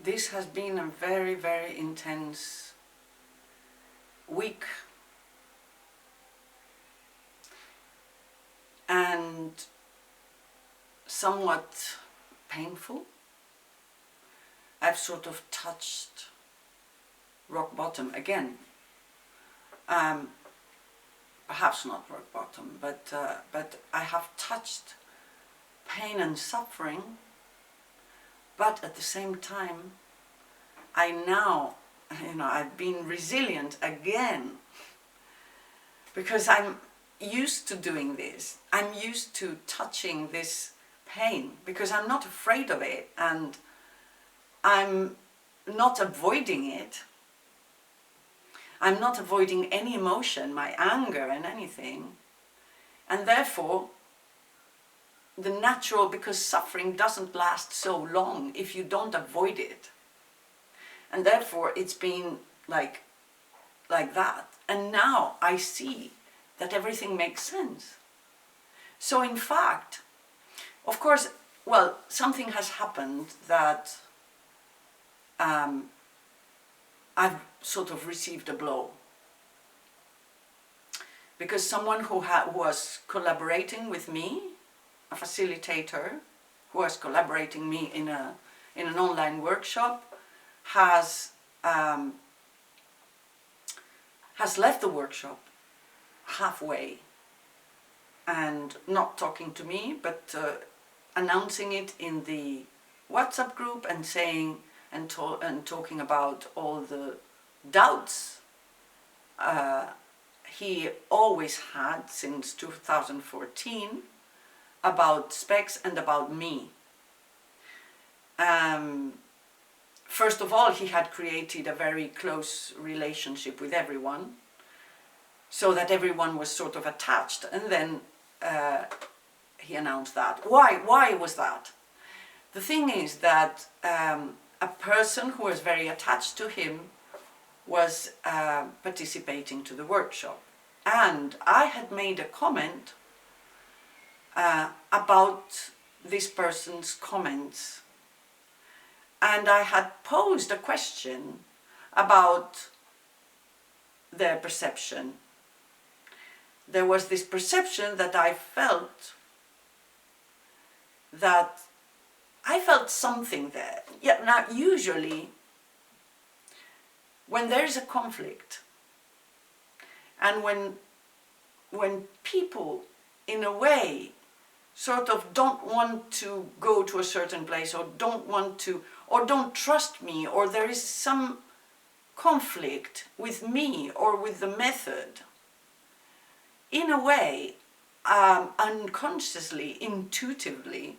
This has been a very, very intense week. And somewhat painful. I've sort of touched rock bottom again. Perhaps not rock bottom, but I have touched pain and suffering. But at the same time, I've been resilient again, because I'm used to doing this. I'm used to touching this pain because I'm not afraid of it, and I'm not avoiding it. I'm not avoiding any emotion, my anger and anything. And therefore, because suffering doesn't last so long if you don't avoid it. And therefore it's been like that. And now I see that everything makes sense. So in fact, of course, something has happened that I've sort of received a blow. Because someone who was collaborating with me, a facilitator who was collaborating me in an online workshop, has left the workshop halfway and not talking to me, but announcing it in the WhatsApp group and saying and talking about all the doubts he always had since 2014 about SPEX and about me. First of all, he had created a very close relationship with everyone, so that everyone was sort of attached, and then he announced that. Why was that? The thing is that a person who was very attached to him was participating to the workshop, and I had made a comment about this person's comments, and I had posed a question about their perception. There was this perception that I felt something there. Yeah, now usually when there is a conflict and when people in a way sort of don't want to go to a certain place, or don't trust me, or there is some conflict with me or with the method, in a way, unconsciously, intuitively,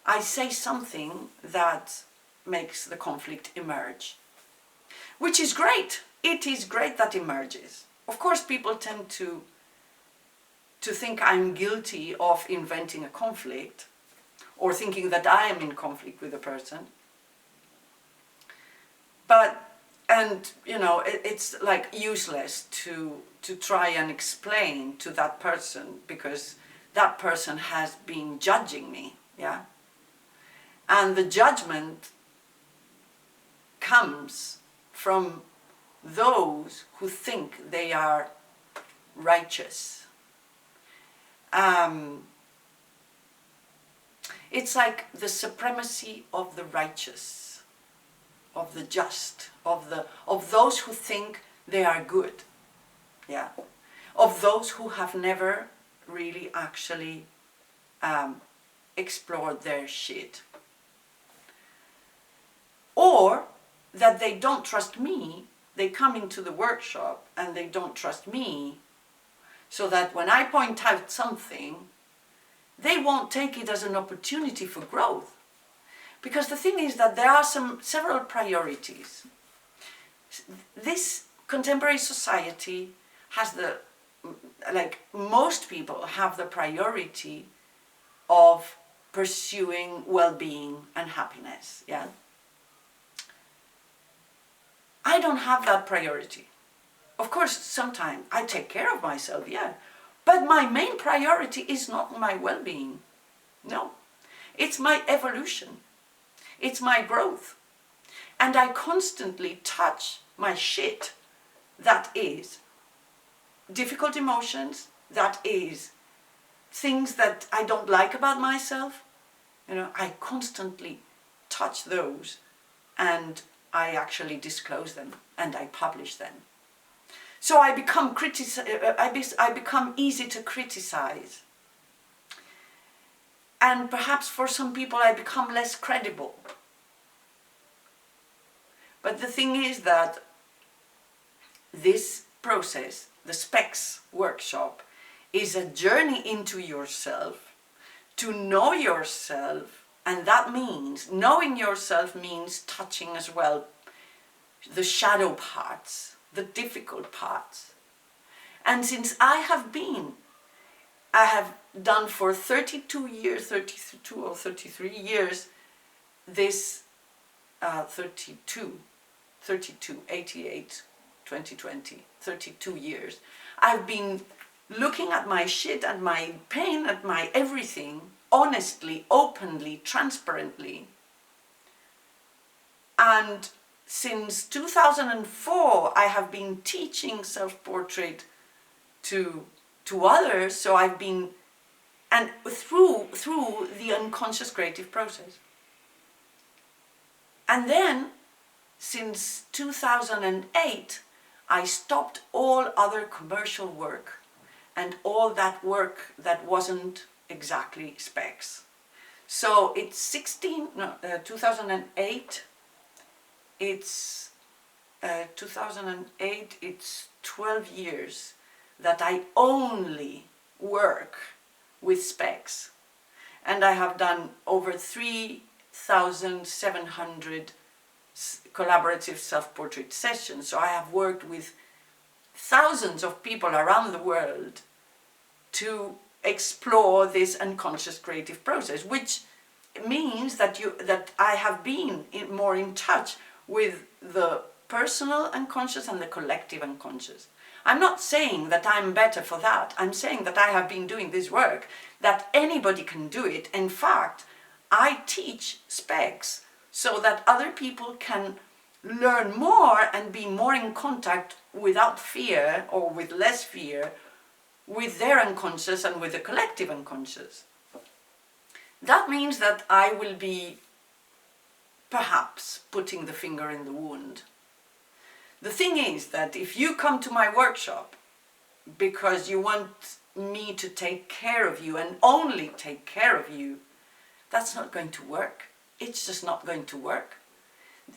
I say something that makes the conflict emerge. Which is great. It is great that emerges. Of course, people tend to think I'm guilty of inventing a conflict, or thinking that I am in conflict with a person. It's like useless to try and explain to that person, because that person has been judging me, yeah? And the judgment comes from those who think they are righteous. It's like the supremacy of the righteous, of the just, of those who think they are good, yeah, of those who have never really actually explored their shit, or that they don't trust me. They come into the workshop and they don't trust me, so that when I point out something, they won't take it as an opportunity for growth. Because the thing is that there are several priorities. This contemporary society has most people have the priority of pursuing well-being and happiness, yeah? I don't have that priority. Of course, sometimes I take care of myself, yeah. But my main priority is not my well-being. No. It's my evolution. It's my growth. And I constantly touch my shit. That is difficult emotions, that is things that I don't like about myself. I constantly touch those, and I actually disclose them and I publish them. So I become I become easy to criticize. And perhaps for some people I become less credible. But the thing is that this process, the SPEX workshop, is a journey into yourself, to know yourself, and that means, knowing yourself means touching as well the shadow parts, the difficult parts. And since I have done for 32 years, 32 or 33 years, this 32, 88, 2020, 32 years. I've been looking at my shit and my pain and my everything, honestly, openly, transparently. And since 2004, I have been teaching self-portrait to others, so I've been, and through the unconscious creative process. And then, since 2008, I stopped all other commercial work and all that work that wasn't exactly SPEX. So it's 2008, it's 2008, it's 12 years that I only work with SPEX. And I have done over 3,700 collaborative self-portrait sessions. So I have worked with thousands of people around the world to explore this unconscious creative process, which means that I have been more in touch with the personal unconscious and the collective unconscious. I'm not saying that I'm better for that. I'm saying that I have been doing this work, that anybody can do it. In fact, I teach SPEX so that other people can learn more and be more in contact without fear or with less fear with their unconscious and with the collective unconscious. That means that I will be perhaps putting the finger in the wound. The thing is that if you come to my workshop because you want me to take care of you and only take care of you, that's not going to work. It's just not going to work.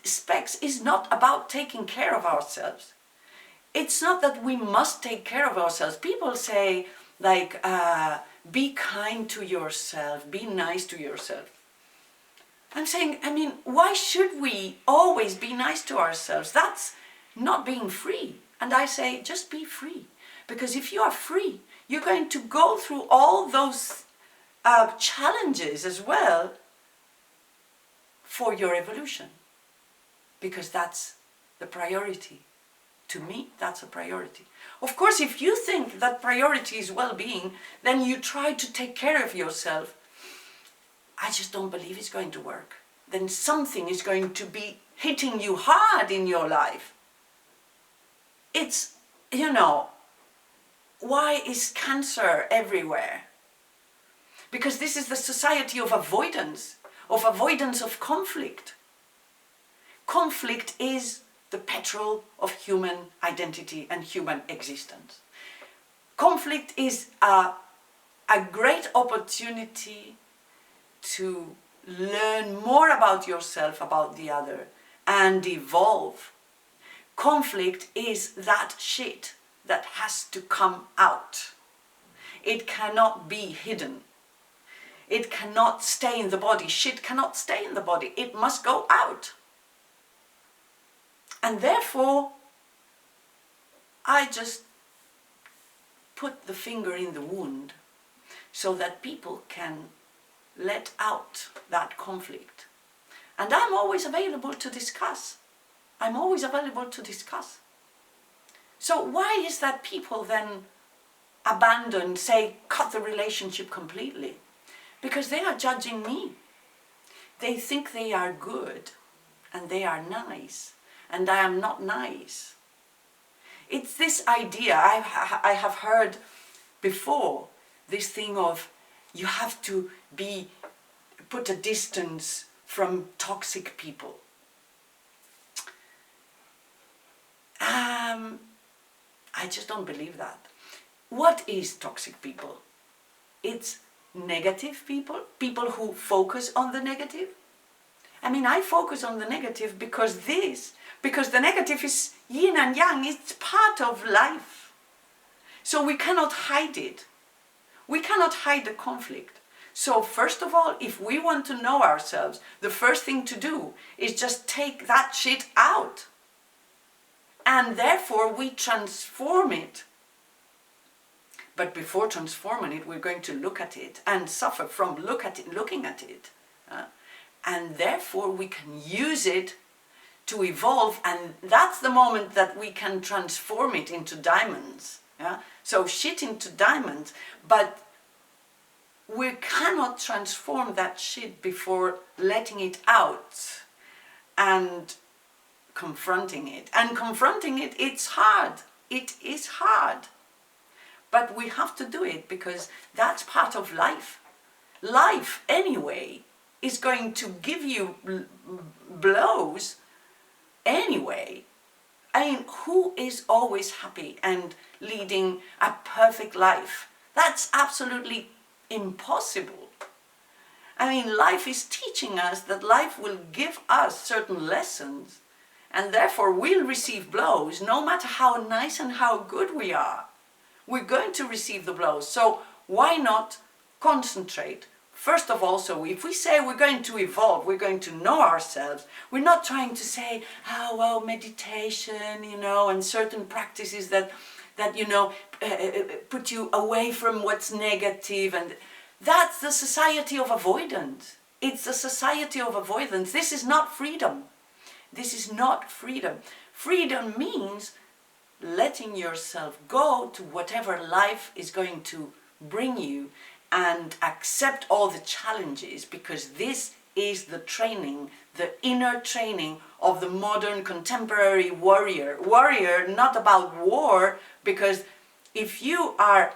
SPEX is not about taking care of ourselves. It's not that we must take care of ourselves. People say, like, be kind to yourself, be nice to yourself. I'm saying, why should we always be nice to ourselves? That's not being free. And I say, just be free. Because if you are free, you're going to go through all those challenges as well for your evolution. Because that's the priority. To me, that's a priority. Of course, if you think that priority is well-being, then you try to take care of yourself. I just don't believe it's going to work. Then something is going to be hitting you hard in your life. It's, why is cancer everywhere? Because this is the society of avoidance of conflict. Conflict is the petrol of human identity and human existence. Conflict is a great opportunity to learn more about yourself, about the other, and evolve. Conflict is that shit that has to come out. It cannot be hidden. It cannot stay in the body. Shit cannot stay in the body. It must go out. And therefore, I just put the finger in the wound so that people can let out that conflict. And I'm always available to discuss. I'm always available to discuss. So why is that people then abandon, say, cut the relationship completely? Because they are judging me. they think they are good and they are nice, and I am not nice. It's this idea I have heard before, this thing of you have to put a distance from toxic people. I just don't believe that. What is toxic people? It's negative people, people who focus on the negative. I mean, I focus on the negative because the negative is yin and yang, it's part of life. So we cannot hide it. We cannot hide the conflict. So first of all, if we want to know ourselves, the first thing to do is just take that shit out. And therefore we transform it. But before transforming it, we're going to look at it and suffer from looking at it. And therefore we can use it to evolve, and that's the moment that we can transform it into diamonds. So shit into diamonds, but we cannot transform that shit before letting it out and confronting it. And confronting it, it's hard. It is hard. But we have to do it because that's part of life. Life, anyway, is going to give you blows anyway. I mean, who is always happy and leading a perfect life? That's absolutely impossible. I mean, life is teaching us that life will give us certain lessons, and therefore we'll receive blows no matter how nice and how good we are. We're going to receive the blows. So why not concentrate? First of all, so if we say we're going to evolve, we're going to know ourselves, we're not trying to say, oh, well, meditation, and certain practices that put you away from what's negative. And that's the society of avoidance. It's the society of avoidance. This is not freedom. This is not freedom. Freedom means letting yourself go to whatever life is going to bring you and accept all the challenges, because this is the training, the inner training of the modern contemporary warrior. Warrior, not about war, because if you are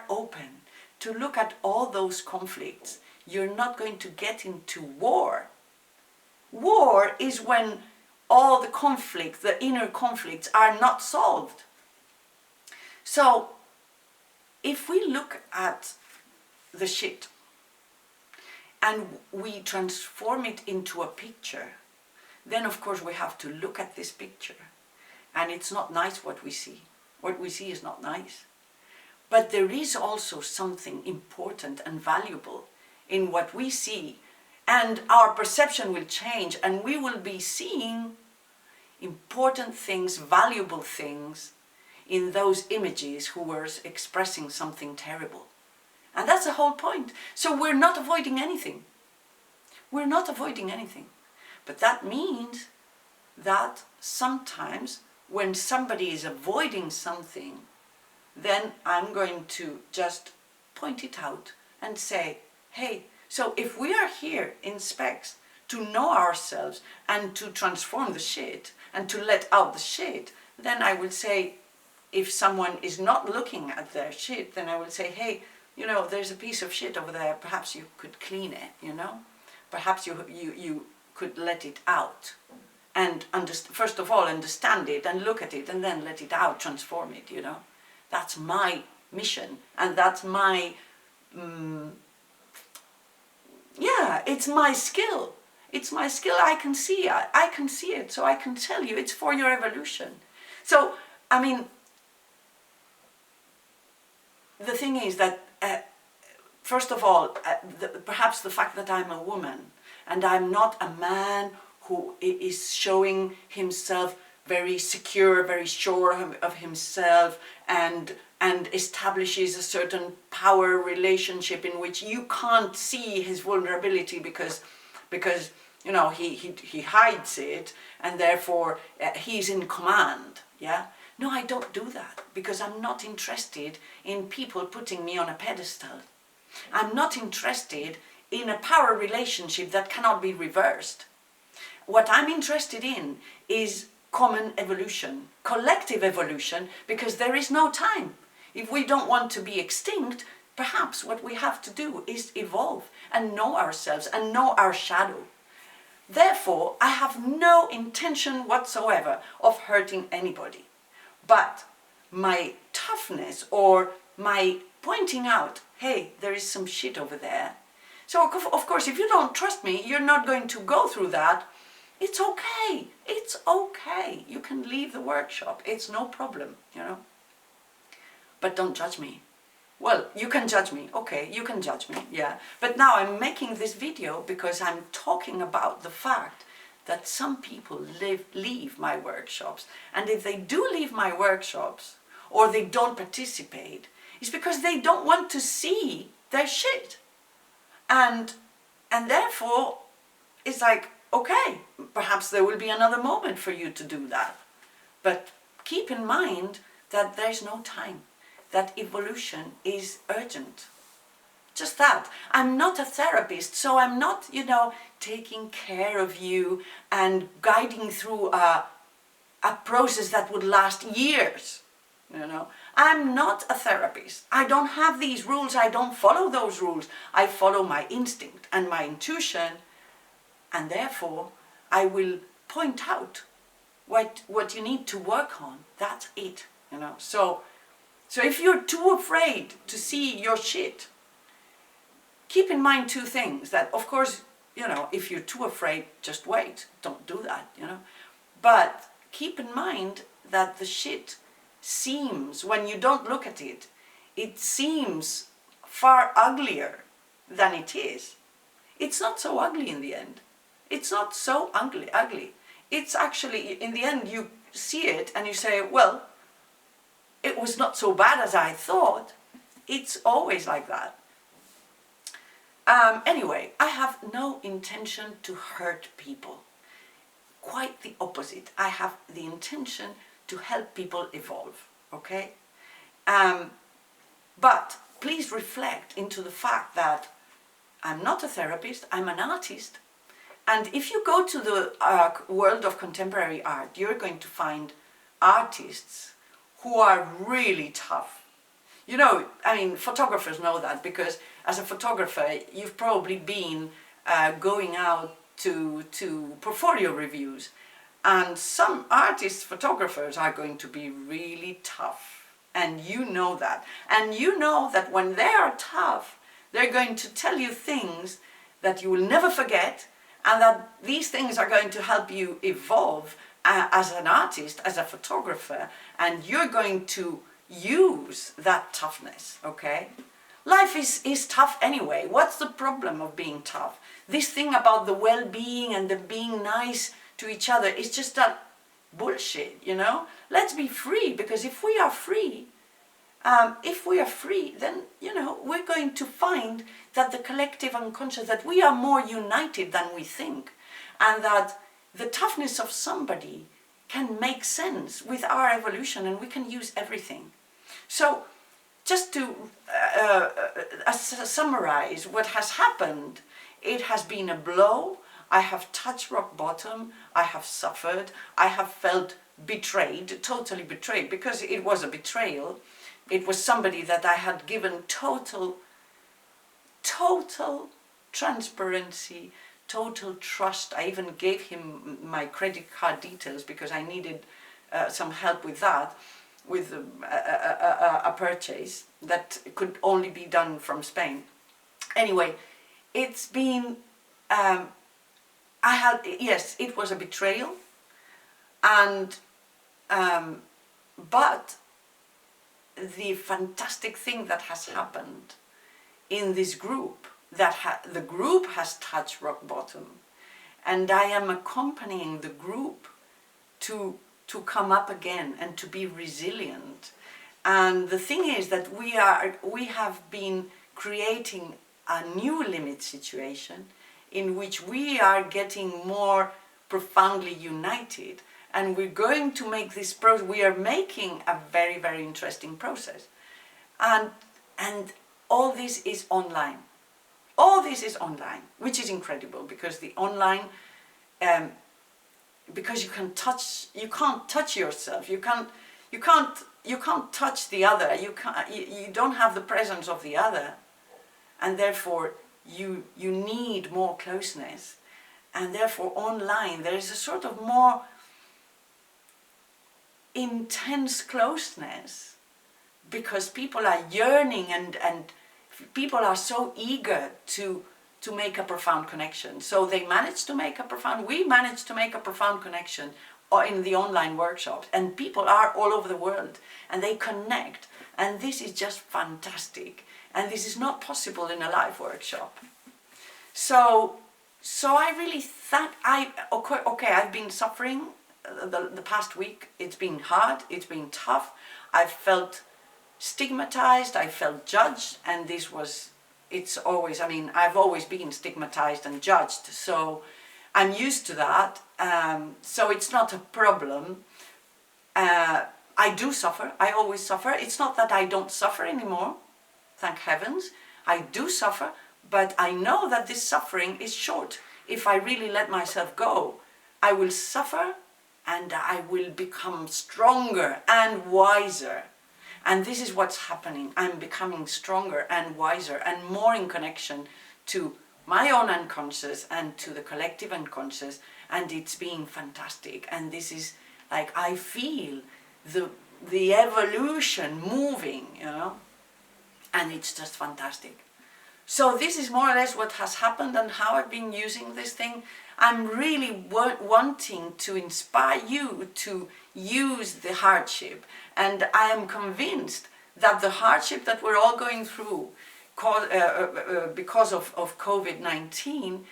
open to look at all those conflicts, you're not going to get into war. War is when all the conflicts, the inner conflicts, are not solved. So, if we look at the shit and we transform it into a picture, then of course we have to look at this picture. And it's not nice what we see. What we see is not nice. But there is also something important and valuable in what we see. And our perception will change, and we will be seeing important things, valuable things, in those images who were expressing something terrible. And that's the whole point. So we're not avoiding anything. We're not avoiding anything. But that means that sometimes when somebody is avoiding something, then I'm going to just point it out and say, hey, so if we are here in SPEX to know ourselves and to transform the shit and to let out the shit, then I will say, if someone is not looking at their shit, then I will say, hey, there's a piece of shit over there, perhaps you could clean it, Perhaps you could let it out. And first of all, understand it and look at it, and then let it out, transform it, That's my mission, and that's my, it's my skill. It's my skill. I can see it, so I can tell you, it's for your evolution. So, I mean, the thing is that, first of all, perhaps the fact that I'm a woman and I'm not a man who is showing himself very secure, very sure of himself, and establishes a certain power relationship in which you can't see his vulnerability because he hides it, and therefore he's in command. No, I don't do that, because I'm not interested in people putting me on a pedestal. I'm not interested in a power relationship that cannot be reversed. What I'm interested in is common evolution, collective evolution, because there is no time. If we don't want to be extinct, perhaps what we have to do is evolve and know ourselves and know our shadow. Therefore, I have no intention whatsoever of hurting anybody. But my toughness or my pointing out, hey, there is some shit over there. So of course, if you don't trust me, you're not going to go through that. It's okay. It's okay. You can leave the workshop. It's no problem, you know. But don't judge me. Well, you can judge me. Okay, you can judge me, yeah. But now I'm making this video because I'm talking about the fact that some people leave my workshops. And if they do leave my workshops, or they don't participate, it's because they don't want to see their shit. And therefore, it's like, okay, perhaps there will be another moment for you to do that. But keep in mind that there's no time, that evolution is urgent. Just that. I'm not a therapist, so I'm not, you know, taking care of you and guiding through a process that would last years. You know, I'm not a therapist. I don't have these rules. I don't follow those rules. I follow my instinct and my intuition, and therefore I will point out what you need to work on. That's it. You know. So if you're too afraid to see your shit, keep in mind two things. That of course, you know, if you're too afraid, just wait. Don't do that. You know, but keep in mind that the shit seems, when you don't look at it, it seems far uglier than it is. It's not so ugly in the end. It's not so ugly. It's actually, in the end, you see it and you say, well, it was not so bad as I thought. It's always like that. Anyway, I have no intention to hurt people. Quite the opposite. I have the intention to help people evolve, okay? But please reflect into the fact that I'm not a therapist, I'm an artist. And if you go to the world of contemporary art, you're going to find artists who are really tough. You know, I mean, photographers know that, because as a photographer, you've probably been going out to portfolio reviews. And some artists, photographers are going to be really tough. And you know that. And you know that when they are tough, they're going to tell you things that you will never forget, and that these things are going to help you evolve as an artist, as a photographer, and you're going to use that toughness, okay? Life is tough anyway. What's the problem of being tough? This thing about the well-being and the being nice to each other is just that bullshit, you know? Let's be free, because if we are free, then, you know, we're going to find that the collective unconscious, that we are more united than we think, and that the toughness of somebody can make sense with our evolution, and we can use everything. So, just to summarize what has happened, it has been a blow. I have touched rock bottom, I have suffered, I have felt betrayed, totally betrayed, because it was a betrayal. It was somebody that I had given total transparency, total trust. I even gave him my credit card details because I needed some help with that, with a purchase that could only be done from Spain. Anyway, it's been, yes, it was a betrayal, and, but the fantastic thing that has happened in this group, that the group has touched rock bottom, and I am accompanying the group to come up again and to be resilient. And the thing is that we have been creating a new limit situation in which we are getting more profoundly united, and we're going to make this process, we are making a very, very interesting process. And all this is online. All this is online, which is incredible, because the online, because you can't touch yourself. You can't touch the other. You don't have the presence of the other, and therefore you need more closeness, and therefore online there is a sort of more intense closeness, because people are yearning and people are so eager to make a profound connection. So we managed to make a profound connection in the online workshops, and people are all over the world and they connect, and this is just fantastic, and this is not possible in a live workshop. So I really think I've been suffering the past week. It's been hard, it's been tough. I've felt stigmatized, I felt judged, and I've always been stigmatized and judged, so I'm used to that, so it's not a problem. I do suffer, I always suffer. It's not that I don't suffer anymore, thank heavens. I do suffer, but I know that this suffering is short. If I really let myself go, I will suffer and I will become stronger and wiser. And this is what's happening. I'm becoming stronger and wiser and more in connection to my own unconscious and to the collective unconscious, and it's been fantastic. And this is like, I feel the evolution moving, and it's just fantastic. So this is more or less what has happened and how I've been using this thing. I'm really wanting to inspire you to use the hardship, and I am convinced that the hardship that we're all going through because of COVID-19,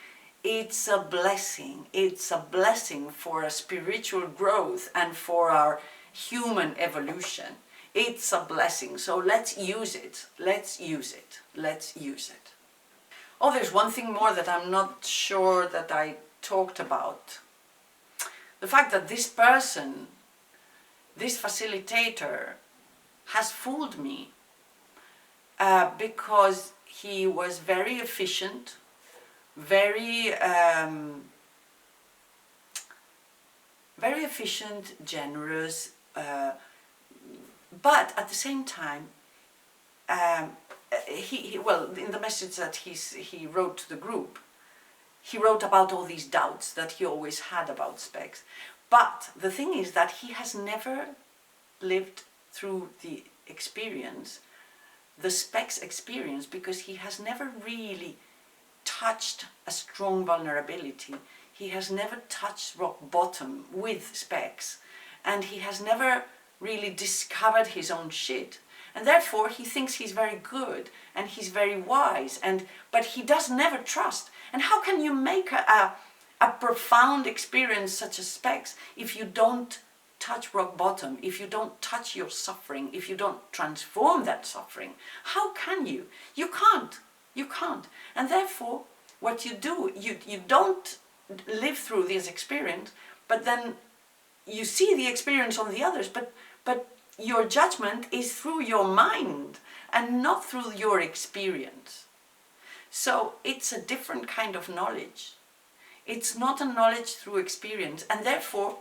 it's a blessing. It's a blessing for a spiritual growth and for our human evolution. It's a blessing, so let's use it. Let's use it. Let's use it. Oh, there's one thing more that I'm not sure that I talked about. The fact that this person, this facilitator, has fooled me because he was very efficient, very efficient, generous, but at the same time, in the message that he wrote to the group, he wrote about all these doubts that he always had about SPEX. But the thing is that he has never lived through the experience, the SPEX experience, because he has never really touched a strong vulnerability. He has never touched rock bottom with SPEX, and he has never really discovered his own shit. And therefore he thinks he's very good and he's very wise, but he does never trust. And how can you make a profound experience such as SPEX if you don't touch rock bottom, if you don't touch your suffering, if you don't transform that suffering? How can you? You can't. You can't. And therefore what you do, you don't live through this experience, but then you see the experience on the others, but your judgment is through your mind and not through your experience. So it's a different kind of knowledge. It's not a knowledge through experience, and therefore,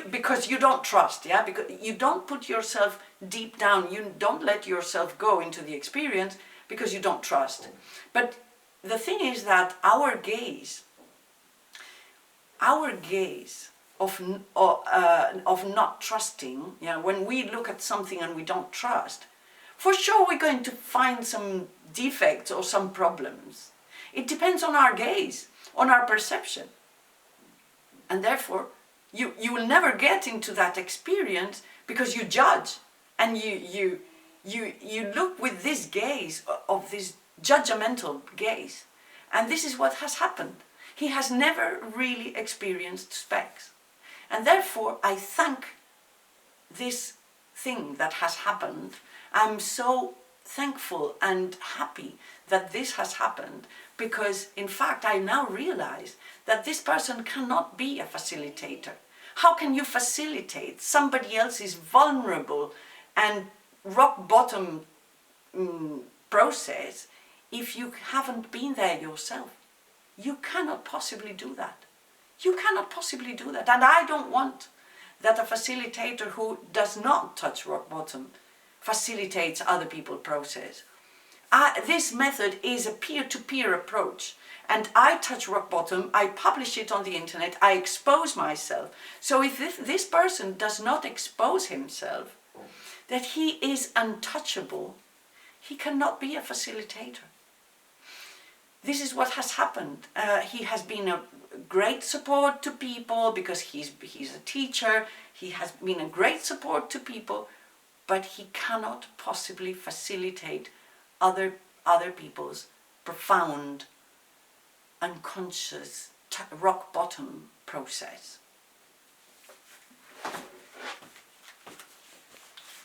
because you don't trust, because you don't put yourself deep down, you don't let yourself go into the experience because you don't trust. But the thing is that our gaze of not trusting, when we look at something and we don't trust, for sure we're going to find some defects or some problems. It depends on our gaze, on our perception. And therefore, you will never get into that experience because you judge, and you look with this gaze, of this judgmental gaze. And this is what has happened. He has never really experienced SPEX. And therefore, I thank this thing that has happened. I'm so thankful and happy that this has happened, because in fact I now realize that this person cannot be a facilitator. How can you facilitate somebody else's vulnerable and rock bottom process if you haven't been there yourself. You cannot possibly do that. You cannot possibly do that. And I don't want that a facilitator who does not touch rock bottom facilitates other people's process. This method is a peer-to-peer approach. And I touch rock bottom, I publish it on the internet, I expose myself. So if this person does not expose himself, that he is untouchable, he cannot be a facilitator. This is what has happened. He has been a great support to people because he's a teacher. He has been a great support to people, but he cannot possibly facilitate other people's profound, unconscious rock bottom process.